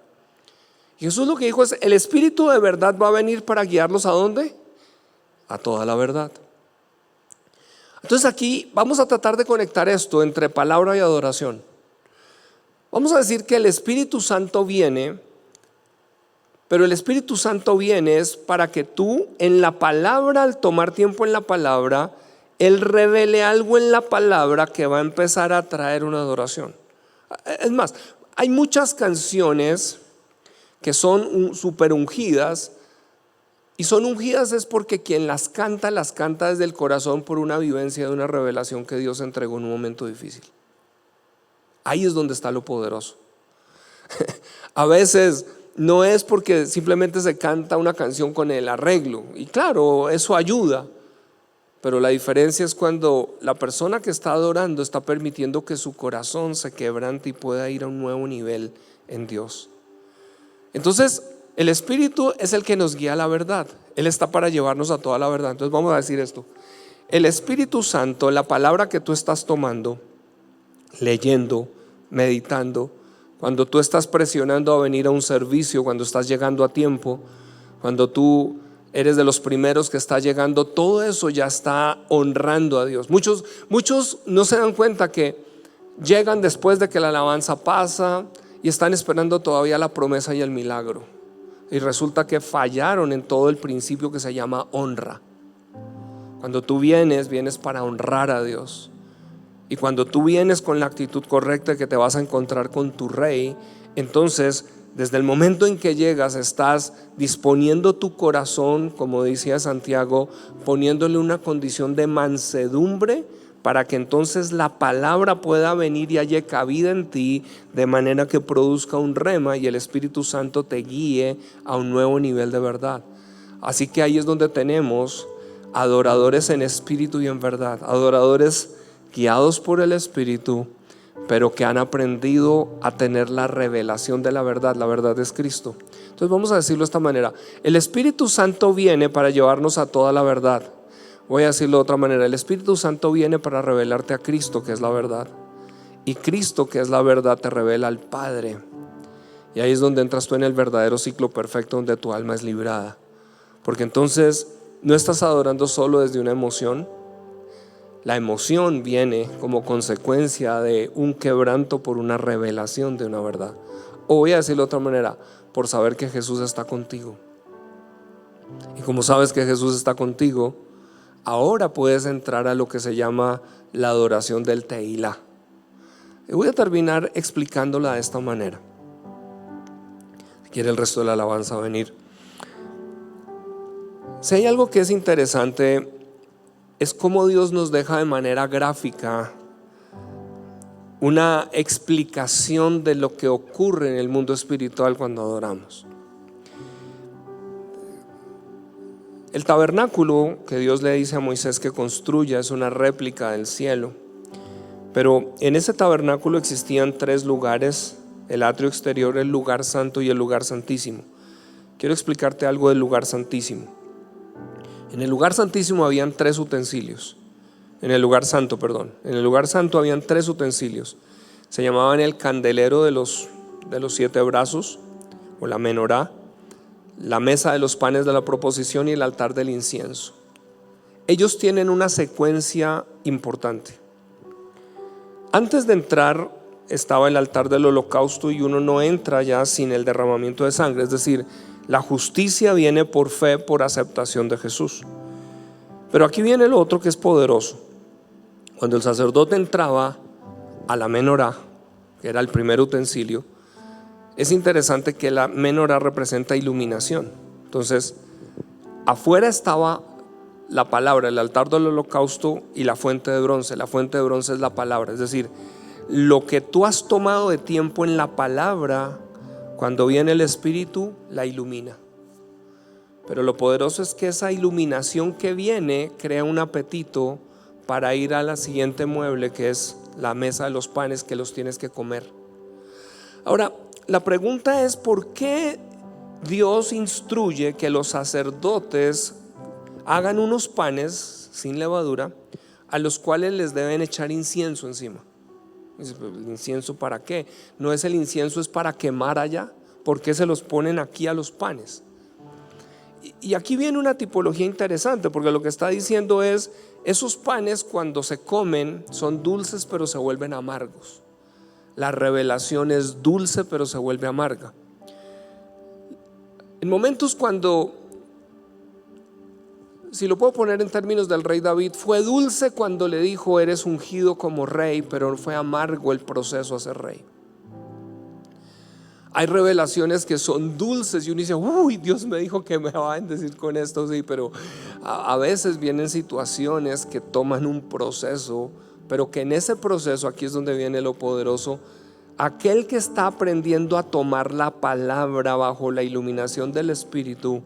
Y Jesús lo que dijo es: el Espíritu de verdad va a venir para guiarlos ¿a dónde? A toda la verdad. Entonces aquí vamos a tratar de conectar esto entre palabra y adoración. Vamos a decir que el Espíritu Santo viene, pero el Espíritu Santo viene es para que tú en la palabra, al tomar tiempo en la palabra, Él revele algo en la palabra que va a empezar a traer una adoración. Es más, hay muchas canciones que son súper ungidas, y son ungidas es porque quien las canta desde el corazón por una vivencia de una revelación que Dios entregó en un momento difícil. Ahí es donde está lo poderoso. A veces no es porque simplemente se canta una canción con el arreglo, y claro, eso ayuda, pero la diferencia es cuando la persona que está adorando está permitiendo que su corazón se quebrante y pueda ir a un nuevo nivel en Dios. Entonces el Espíritu es el que nos guía a la verdad. Él está para llevarnos a toda la verdad. Entonces vamos a decir esto: el Espíritu Santo, la palabra que tú estás tomando, leyendo, meditando, cuando tú estás presionando a venir a un servicio, cuando estás llegando a tiempo, cuando tú eres de los primeros que está llegando, todo eso ya está honrando a Dios. Muchos no se dan cuenta que llegan después de que la alabanza pasa y están esperando todavía la promesa y el milagro, y resulta que fallaron en todo el principio que se llama honra. Cuando tú vienes para honrar a Dios. Y cuando tú vienes con la actitud correcta de que te vas a encontrar con tu Rey, entonces desde el momento en que llegas estás disponiendo tu corazón, como decía Santiago, poniéndole una condición de mansedumbre, para que entonces la palabra pueda venir y haya cabida en ti, de manera que produzca un rema y el Espíritu Santo te guíe a un nuevo nivel de verdad. Así que ahí es donde tenemos adoradores en espíritu y en verdad, adoradores guiados por el Espíritu, pero que han aprendido a tener la revelación de la verdad. La verdad es Cristo. Entonces vamos a decirlo de esta manera: el Espíritu Santo viene para llevarnos a toda la verdad. Voy a decirlo de otra manera: el Espíritu Santo viene para revelarte a Cristo, que es la verdad, y Cristo, que es la verdad, te revela al Padre. Y ahí es donde entras tú en el verdadero ciclo perfecto, donde tu alma es librada, porque entonces no estás adorando solo desde una emoción. La emoción viene como consecuencia de un quebranto por una revelación de una verdad. O voy a decirlo de otra manera: por saber que Jesús está contigo. Y como sabes que Jesús está contigo, ahora puedes entrar a lo que se llama la adoración del Teilá. Y voy a terminar explicándola de esta manera. Si quiere el resto de la alabanza venir. Si hay algo que es interesante, es cómo Dios nos deja de manera gráfica una explicación de lo que ocurre en el mundo espiritual cuando adoramos. El tabernáculo que Dios le dice a Moisés que construya es una réplica del cielo, pero en ese tabernáculo existían tres lugares: el atrio exterior, el lugar santo y el lugar santísimo. Quiero explicarte algo del lugar santísimo. En el lugar santísimo habían tres utensilios. En el lugar santo habían tres utensilios. Se llamaban el candelero de los 7 brazos, o la menorá, la mesa de los panes de la proposición y el altar del incienso. Ellos tienen una secuencia importante. Antes de entrar estaba el altar del holocausto, y uno no entra ya sin el derramamiento de sangre. Es decir, la justicia viene por fe, por aceptación de Jesús. Pero aquí viene lo otro que es poderoso. Cuando el sacerdote entraba a la menorá, que era el primer utensilio, es interesante que la menorá representa iluminación. Entonces, afuera estaba la palabra, el altar del holocausto y la fuente de bronce. La fuente de bronce es la palabra. Es decir, lo que tú has tomado de tiempo en la palabra, cuando viene el Espíritu, la ilumina. Pero lo poderoso es que esa iluminación que viene crea un apetito para ir a la siguiente mueble, que es la mesa de los panes, que los tienes que comer. Ahora, la pregunta es: ¿por qué Dios instruye que los sacerdotes hagan unos panes sin levadura, a los cuales les deben echar incienso encima? Dice, ¿el incienso para qué? ¿No es el incienso es para quemar allá? ¿Por qué se los ponen aquí a los panes? Y aquí viene una tipología interesante, porque lo que está diciendo es: esos panes, cuando se comen, son dulces pero se vuelven amargos. La revelación es dulce pero se vuelve amarga. En momentos cuando, si lo puedo poner en términos del rey David, fue dulce cuando le dijo: eres ungido como rey, pero fue amargo el proceso a ser rey. Hay revelaciones que son dulces y uno dice: uy, Dios me dijo que me va a bendecir con esto, sí, pero a veces vienen situaciones que toman un proceso, pero que en ese proceso, aquí es donde viene lo poderoso, aquel que está aprendiendo a tomar la palabra bajo la iluminación del Espíritu,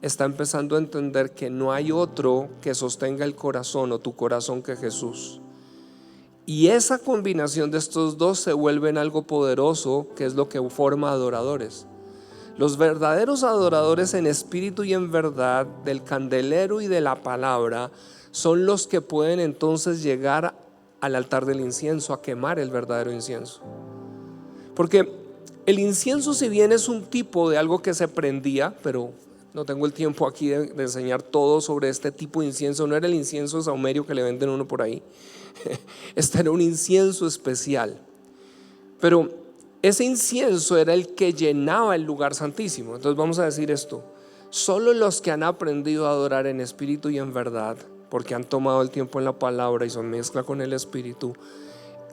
está empezando a entender que no hay otro que sostenga el corazón o tu corazón que Jesús. Y esa combinación de estos dos se vuelve en algo poderoso, que es lo que forma adoradores. Los verdaderos adoradores en espíritu y en verdad, del candelero y de la palabra, son los que pueden entonces llegar al altar del incienso, a quemar el verdadero incienso. Porque el incienso, si bien es un tipo de algo que se prendía, pero no tengo el tiempo aquí de enseñar todo sobre este tipo de incienso. No era el incienso saumerio que le venden uno por ahí. Este era un incienso especial. Pero ese incienso era el que llenaba el lugar santísimo. Entonces vamos a decir esto: solo los que han aprendido a adorar en espíritu y en verdad, porque han tomado el tiempo en la palabra y son mezcla con el Espíritu,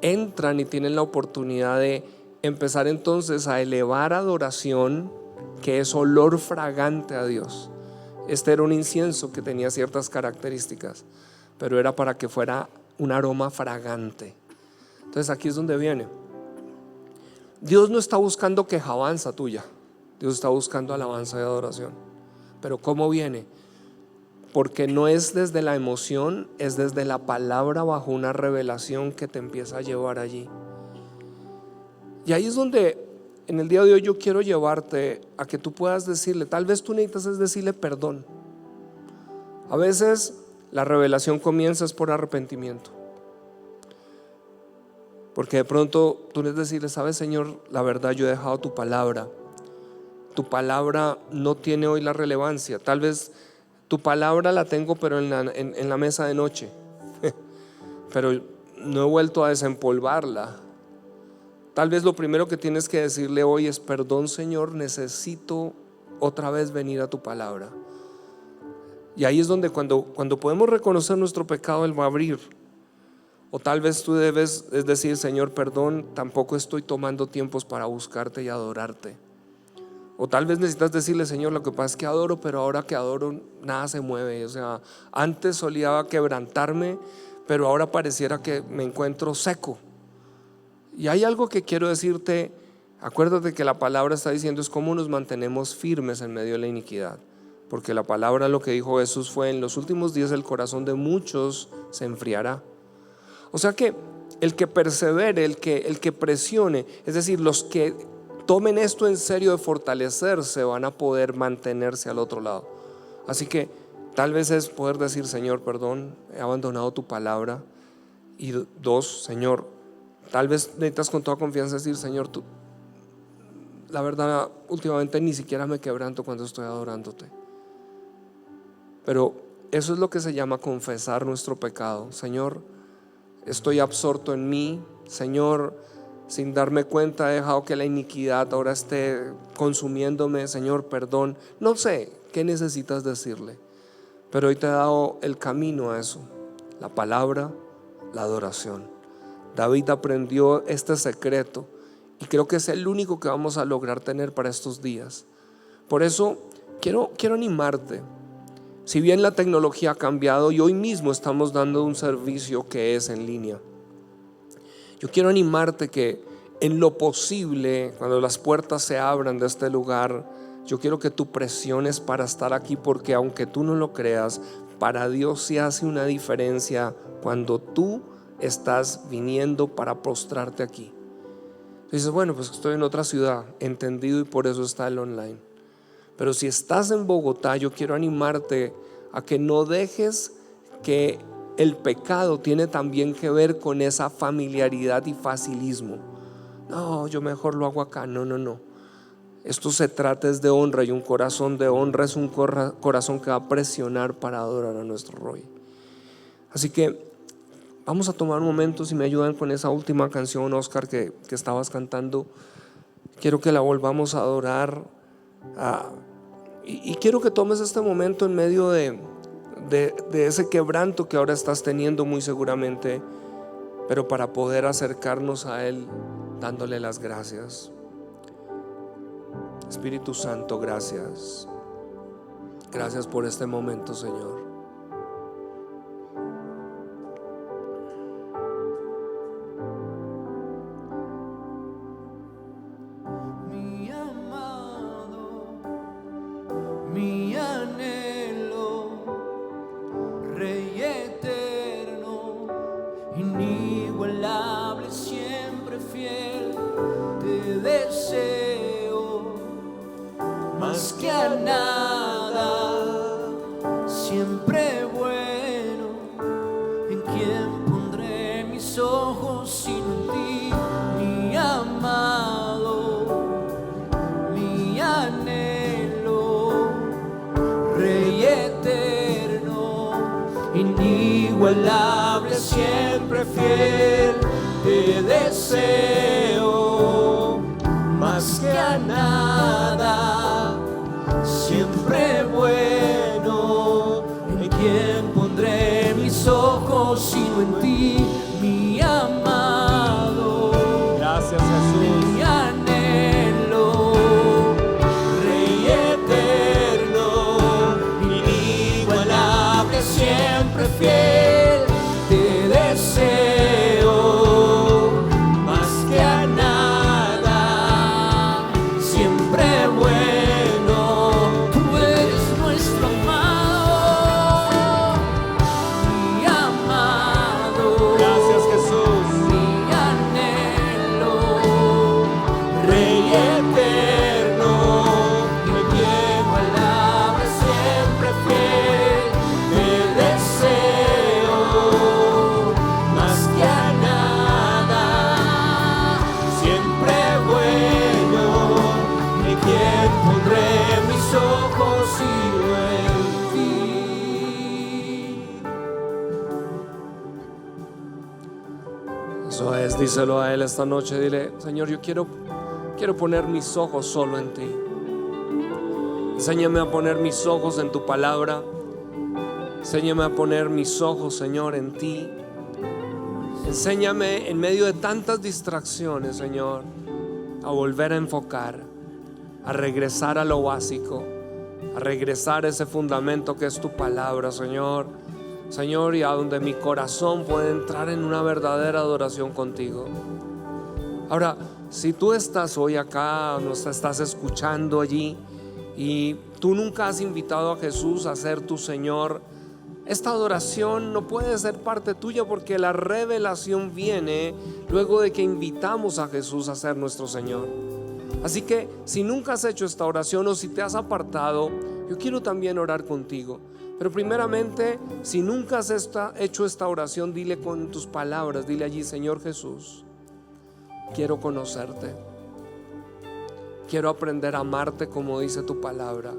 entran y tienen la oportunidad de empezar entonces a elevar adoración, que es olor fragante a Dios. Este era un incienso que tenía ciertas características, pero era para que fuera un aroma fragante. Entonces aquí es donde viene. Dios no está buscando quejabanza tuya, Dios está buscando alabanza y adoración. Pero ¿cómo viene? Porque no es desde la emoción, es desde la palabra, bajo una revelación que te empieza a llevar allí. Y ahí es donde en el día de hoy yo quiero llevarte a que tú puedas decirle, tal vez tú necesitas es decirle perdón. A veces la revelación comienza es por arrepentimiento, porque de pronto tú necesitas decirle: sabes, Señor, la verdad, yo he dejado tu palabra no tiene hoy la relevancia. Tal vez tu palabra la tengo, pero en la mesa de noche pero no he vuelto a desempolvarla. Tal vez lo primero que tienes que decirle hoy es: perdón, Señor, necesito otra vez venir a tu palabra. Y ahí es donde cuando podemos reconocer nuestro pecado, Él va a abrir. O tal vez tú debes es decir: Señor, perdón, tampoco estoy tomando tiempos para buscarte y adorarte. O tal vez necesitas decirle: Señor, lo que pasa es que adoro, pero ahora que adoro nada se mueve. O sea, antes solía quebrantarme, pero ahora pareciera que me encuentro seco. Y hay algo que quiero decirte. Acuérdate que la palabra está diciendo es cómo nos mantenemos firmes en medio de la iniquidad, porque la palabra, lo que dijo Jesús fue: en los últimos días el corazón de muchos se enfriará. O sea que el que persevere, el que presione, es decir, los que tomen esto en serio de fortalecerse, van a poder mantenerse al otro lado. Así que tal vez es poder decir: Señor, perdón, he abandonado tu palabra. Y dos, Señor, tal vez necesitas con toda confianza decir: Señor, tú, la verdad, últimamente ni siquiera me quebranto cuando estoy adorándote. Pero eso es lo que se llama confesar nuestro pecado. Señor, estoy absorto en mí. Señor, sin darme cuenta he dejado que la iniquidad ahora esté consumiéndome. Señor, perdón. No sé qué necesitas decirle, pero hoy te he dado el camino a eso: la palabra, la adoración. David aprendió este secreto y creo que es el único que vamos a lograr tener para estos días. Por eso quiero animarte. Si bien la tecnología ha cambiado y hoy mismo estamos dando un servicio que es en línea, yo quiero animarte que en lo posible, cuando las puertas se abran de este lugar, yo quiero que tú presiones para estar aquí, porque aunque tú no lo creas, para Dios sí hace una diferencia cuando tú estás viniendo para postrarte aquí. Dices: bueno, pues estoy en otra ciudad, entendido, y por eso está el online. Pero si estás en Bogotá, yo quiero animarte a que no dejes que el pecado tiene también que ver con esa familiaridad y facilismo. No, yo mejor lo hago acá. No. Esto se trata es de honra, y un corazón de honra es un corazón que va a presionar para adorar a nuestro Rey. Así que vamos a tomar un momento. Si me ayudan con esa última canción, Oscar, que estabas cantando, quiero que la volvamos a adorar. Y quiero que tomes este momento en medio de ese quebranto que ahora estás teniendo muy seguramente, pero para poder acercarnos a Él dándole las gracias. Espíritu Santo, gracias. Gracias por este momento, Señor. Mi anhelo, Rey eterno, inigualable, siempre fiel, te deseo más que a nada, siempre bueno. ¿En quién pondré mis ojos sino en ti, mi amado, mi anhelo, Rey eterno, inigualable, siempre fiel, te deseo más que a nada, siempre bueno. ¿En quién pondré mis ojos sino en ti, mi amado? Gracias, Jesús. Mi anhelo, Rey eterno, inigualable, siempre fiel, te deseo más que a nada, siempre bueno. Tú eres nuestro amado, mi amado. Gracias, Jesús. Mi anhelo, Rey eterno, inigualable, siempre fiel, te deseo más que a nada, siempre bueno. ¿En quién pondré mis ojos sino en ti? Eso es, díselo a Él esta noche. Dile: Señor, yo quiero poner mis ojos solo en ti. Enséñame a poner mis ojos en tu palabra. Enséñame a poner mis ojos, Señor, en ti. Enséñame en medio de tantas distracciones, Señor, a volver a enfocar, a regresar a lo básico, a regresar a ese fundamento que es tu palabra, Señor. Señor, y a donde mi corazón puede entrar en una verdadera adoración contigo. Ahora, si tú estás hoy acá, nos estás escuchando allí y tú nunca has invitado a Jesús a ser tu Señor, esta adoración no puede ser parte tuya, porque la revelación viene luego de que invitamos a Jesús a ser nuestro Señor. Así que si nunca has hecho esta oración o si te has apartado, yo quiero también orar contigo. Pero primeramente, si nunca has hecho esta oración, dile con tus palabras, dile allí: Señor Jesús, quiero conocerte, quiero aprender a amarte como dice tu palabra,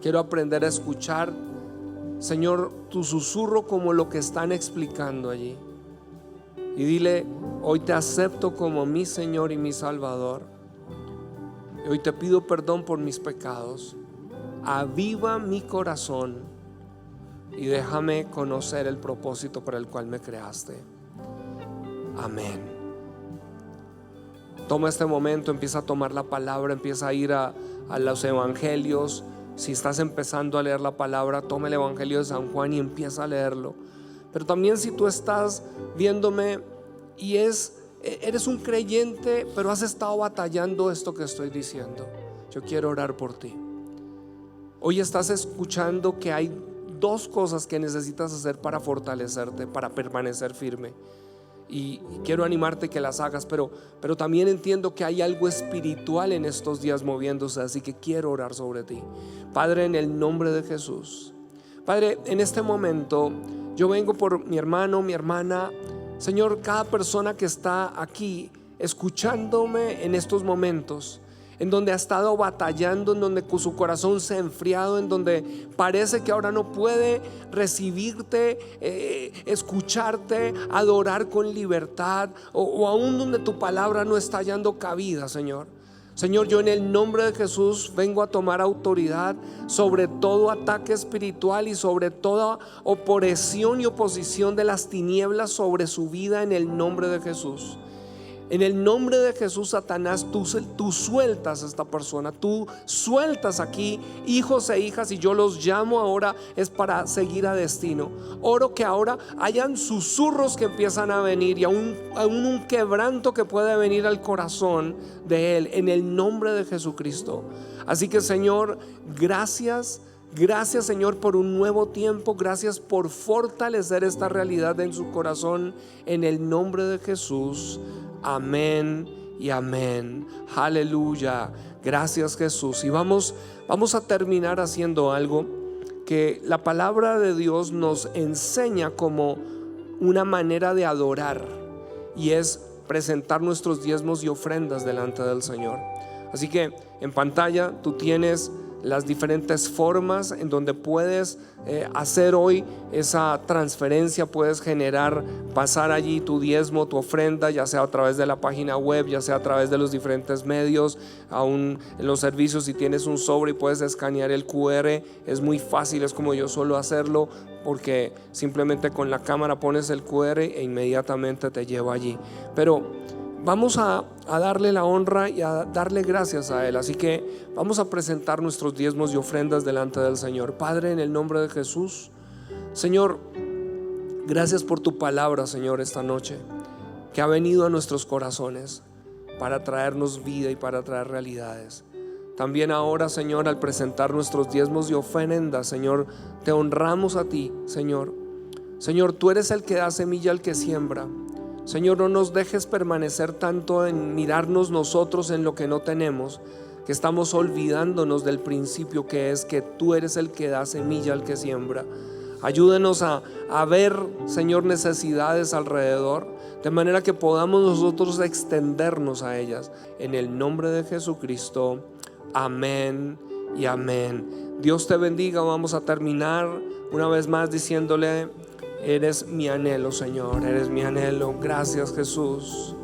quiero aprender a escuchar, Señor, tu susurro como lo que están explicando allí. Y dile: hoy te acepto como mi Señor y mi Salvador. Y hoy te pido perdón por mis pecados. Aviva mi corazón y déjame conocer el propósito para el cual me creaste. Amén. Toma este momento, empieza a tomar la palabra, empieza a ir a los evangelios. Si estás empezando a leer la palabra, toma el evangelio de San Juan y empieza a leerlo. Pero también si tú estás viéndome y eres un creyente, pero has estado batallando esto que estoy diciendo, yo quiero orar por ti. Hoy estás escuchando que hay dos cosas que necesitas hacer para fortalecerte, para permanecer firme. Y quiero animarte que las hagas, pero también entiendo que hay algo espiritual en estos días moviéndose, así que quiero orar sobre ti. Padre, en el nombre de Jesús, Padre, en este momento yo vengo por mi hermano, mi hermana, Señor, cada persona que está aquí escuchándome en estos momentos, en donde ha estado batallando, en donde su corazón se ha enfriado, en donde parece que ahora no puede recibirte, escucharte, adorar con libertad, o aún donde tu palabra no está hallando cabida, Señor. Señor, yo en el nombre de Jesús vengo a tomar autoridad sobre todo ataque espiritual y sobre toda opresión y oposición de las tinieblas sobre su vida, en el nombre de Jesús. En el nombre de Jesús, Satanás, tú sueltas a esta persona, tú sueltas aquí hijos e hijas, y yo los llamo ahora es para seguir a destino. Oro que ahora hayan susurros que empiezan a venir, y aún un quebranto que puede venir al corazón de él, en el nombre de Jesucristo. Así que, Señor, gracias Señor por un nuevo tiempo. Gracias por fortalecer esta realidad en su corazón, en el nombre de Jesús. Amén y amén. Aleluya. Gracias, Jesús. Y vamos a terminar haciendo algo que la palabra de Dios nos enseña como una manera de adorar, y es presentar nuestros diezmos y ofrendas delante del Señor. Así que en pantalla tú tienes las diferentes formas en donde puedes hacer hoy esa transferencia. Puedes pasar allí tu diezmo, tu ofrenda, ya sea a través de la página web, ya sea a través de los diferentes medios, aún en los servicios. Si tienes un sobre y puedes escanear el QR, es muy fácil, es como yo suelo hacerlo, porque simplemente con la cámara pones el QR e inmediatamente te lleva allí. Pero vamos a darle la honra y a darle gracias a Él. Así que vamos a presentar nuestros diezmos y ofrendas delante del Señor. Padre, en el nombre de Jesús, Señor, gracias por tu palabra, Señor, esta noche, que ha venido a nuestros corazones para traernos vida y para traer realidades. También ahora, Señor, al presentar nuestros diezmos y ofrendas, Señor, te honramos a ti, Señor. Señor, tú eres el que da semilla al que siembra. Señor, no nos dejes permanecer tanto en mirarnos nosotros en lo que no tenemos, que estamos olvidándonos del principio, que es que tú eres el que da semilla al que siembra. Ayúdenos a ver, Señor, necesidades alrededor, de manera que podamos nosotros extendernos a ellas. En el nombre de Jesucristo, amén y amén. Dios te bendiga. Vamos a terminar una vez más diciéndole: eres mi anhelo, Señor, eres mi anhelo. Gracias, Jesús.